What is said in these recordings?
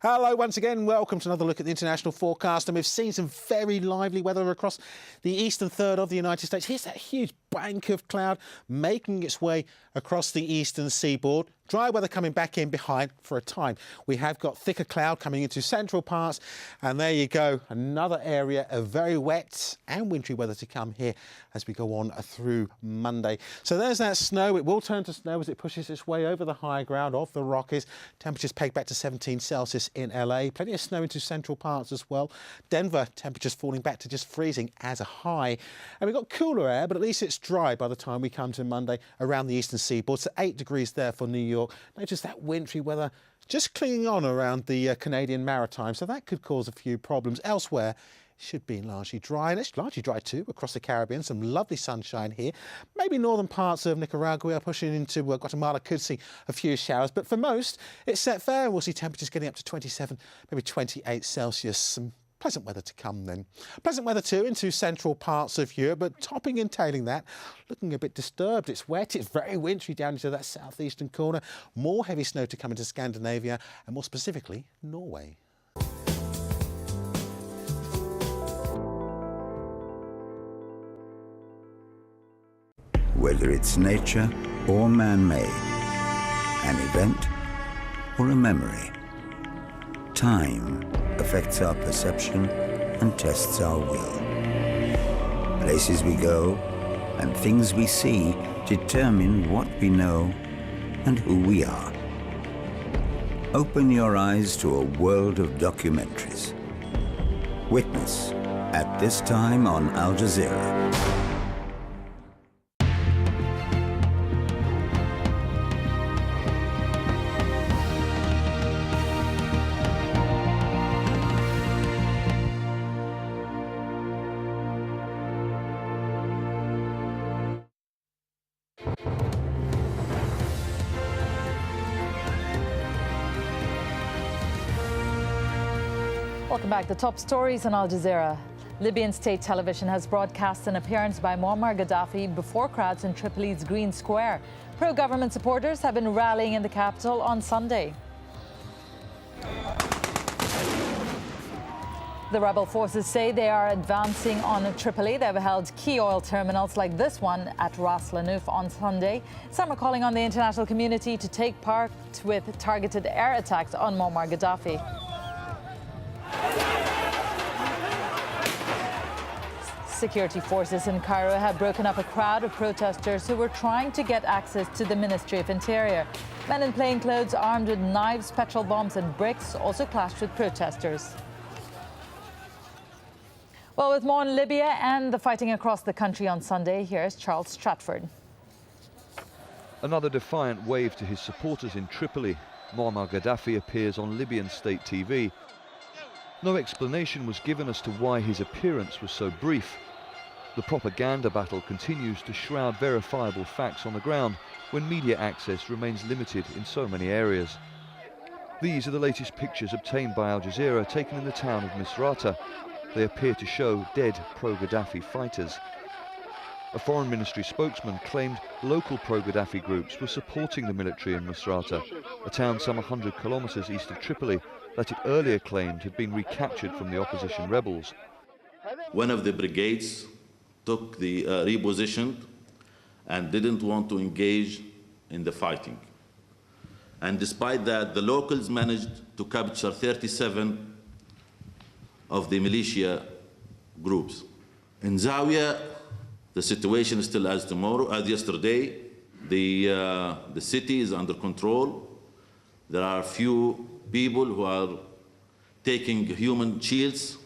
Hello once again, welcome to another look at the international forecast, and we've seen some very lively weather across the eastern third of the United States. Here's that huge bank of cloud making its way across the eastern seaboard. Dry weather coming back in behind for a time. We have got thicker cloud coming into central parts, and there you go, another area of very wet and wintry weather to come here as we go on through Monday. So there's that snow. It will turn to snow as it pushes its way over the high ground of the Rockies. Temperatures pegged back to 17 Celsius in LA. Plenty of snow into central parts as well. Denver, temperatures falling back to just freezing as a high. And we've got cooler air, but at least it's dry by the time we come to Monday around the eastern seaboard. So 8 degrees there for New York. Notice that wintry weather just clinging on around the Canadian Maritime, so that could cause a few problems. Elsewhere, it should be largely dry, and it's largely dry too across the Caribbean. Some lovely sunshine here. Maybe northern parts of Nicaragua pushing into Guatemala could see a few showers, but for most, it's set fair. We'll see temperatures getting up to 27, maybe 28 Celsius. Some pleasant weather to come then. Pleasant weather too into central parts of Europe, but topping and tailing that, looking a bit disturbed. It's wet, it's very wintry down into that southeastern corner. More heavy snow to come into Scandinavia and more specifically Norway. Whether it's nature or man-made, an event or a memory, time affects our perception and tests our will. Places we go and things we see determine what we know and who we are. Open your eyes to a world of documentaries. Witness at this time on Al Jazeera. Welcome back. The top stories on Al Jazeera. Libyan state television has broadcast an appearance by Muammar Gaddafi before crowds in Tripoli's Green Square. Pro-government supporters have been rallying in the capital on Sunday. The rebel forces say they are advancing on Tripoli. They've held key oil terminals like this one at Ras Lanuf on Sunday. Some are calling on the international community to take part with targeted air attacks on Muammar Gaddafi. Security forces in Cairo have broken up a crowd of protesters who were trying to get access to the Ministry of Interior. Men in plain clothes armed with knives, petrol bombs and bricks also clashed with protesters. Well, with more on Libya and the fighting across the country on Sunday, here's Charles Stratford. Another defiant wave to his supporters in Tripoli. Muammar Gaddafi appears on Libyan state TV. No explanation was given as to why his appearance was so brief. The propaganda battle continues to shroud verifiable facts on the ground when media access remains limited in so many areas. These are the latest pictures obtained by Al Jazeera taken in the town of Misrata. They appear to show dead pro-Gaddafi fighters. A foreign ministry spokesman claimed local pro-Gaddafi groups were supporting the military in Misrata, a town some 100 kilometers east of Tripoli that it earlier claimed had been recaptured from the opposition rebels. One of the brigades took the repositioned and didn't want to engage in the fighting. And despite that, the locals managed to capture 37 of the militia groups. In Zawiya, the situation is still as tomorrow, as yesterday. The city is under control. There are few people who are taking human shields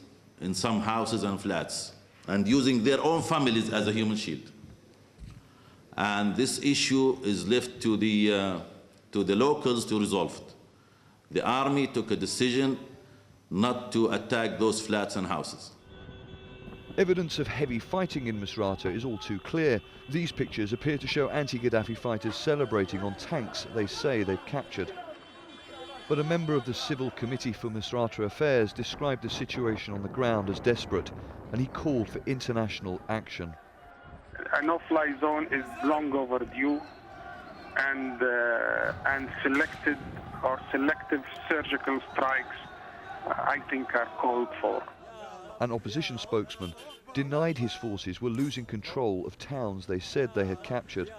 in some houses and flats and using their own families as a human shield. And this issue is left to the locals to resolve it. The army took a decision not to attack those flats and houses. Evidence of heavy fighting in Misrata is all too clear. These pictures appear to show anti-Gaddafi fighters celebrating on tanks they say they've captured. But a member of the Civil Committee for Misrata Affairs described the situation on the ground as desperate, and he called for international action. A no-fly zone is long overdue, and selected or selective surgical strikes, I think, are called for. An opposition spokesman denied his forces were losing control of towns they said they had captured.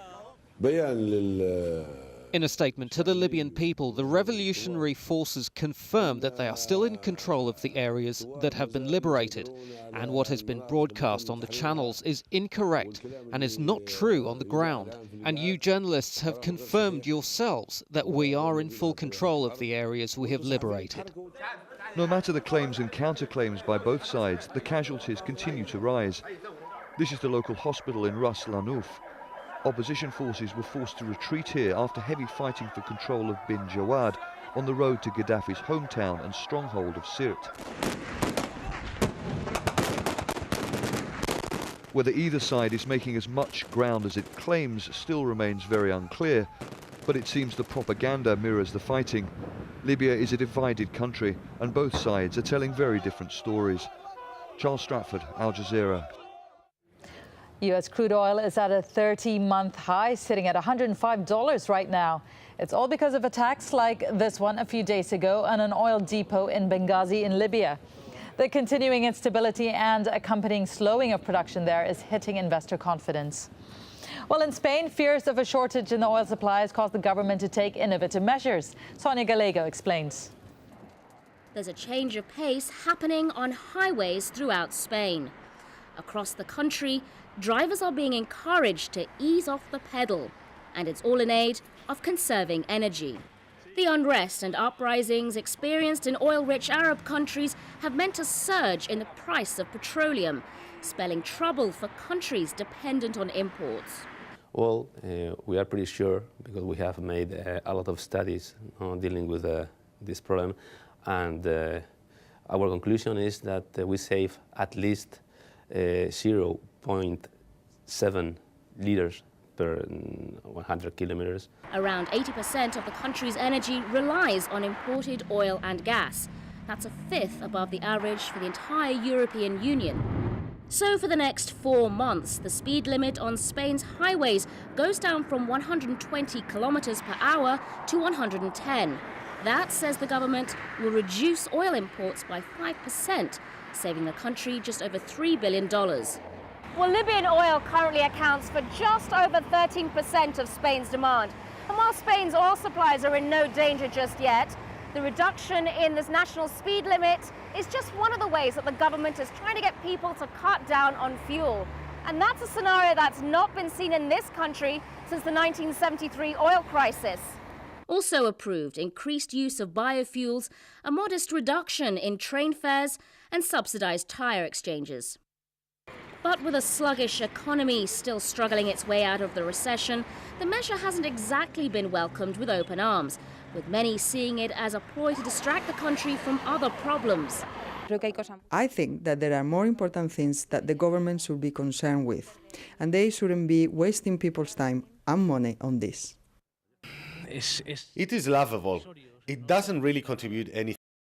In a statement to the Libyan people, the revolutionary forces confirm that they are still in control of the areas that have been liberated. And what has been broadcast on the channels is incorrect and is not true on the ground. And you journalists have confirmed yourselves that we are in full control of the areas we have liberated. No matter the claims and counterclaims by both sides, the casualties continue to rise. This is the local hospital in Ras Lanouf. Opposition forces were forced to retreat here after heavy fighting for control of Bin Jawad on the road to Gaddafi's hometown and stronghold of Sirte. Whether either side is making as much ground as it claims still remains very unclear, but it seems the propaganda mirrors the fighting. Libya is a divided country, and both sides are telling very different stories. Charles Stratford, AlJazeera. U.S. crude oil is at a 30-month high, sitting at $105 right now. It's all because of attacks like this one a few days ago on an oil depot in Benghazi in Libya. The continuing instability and accompanying slowing of production there is hitting investor confidence. Well, in Spain, fears of a shortage in the oil supply has caused the government to take innovative measures. Sonia Gallego explains. There's a change of pace happening on highways throughout Spain. Across the country, drivers are being encouraged to ease off the pedal, and it's all in aid of conserving energy. The unrest and uprisings experienced in oil-rich Arab countries have meant a surge in the price of petroleum, spelling trouble for countries dependent on imports. Well, we are pretty sure, because we have made a lot of studies dealing with this problem, and our conclusion is that we save at least 0.7 liters per 100 kilometers. Around 80% of the country's energy relies on imported oil and gas. That's a fifth above the average for the entire European Union. So for the next 4 months, the speed limit on Spain's highways goes down from 120 kilometers per hour to 110. That, says the government, will reduce oil imports by 5%, saving the country just over $3 billion. Well, Libyan oil currently accounts for just over 13% of Spain's demand. And while Spain's oil supplies are in no danger just yet, the reduction in this national speed limit is just one of the ways that the government is trying to get people to cut down on fuel. And that's a scenario that's not been seen in this country since the 1973 oil crisis. Also approved increased use of biofuels, a modest reduction in train fares, and subsidised tyre exchanges. But with a sluggish economy still struggling its way out of the recession, the measure hasn't exactly been welcomed with open arms, with many seeing it as a ploy to distract the country from other problems. I think that there are more important things that the government should be concerned with, and they shouldn't be wasting people's time and money on this. It is laughable. It doesn't really contribute anything.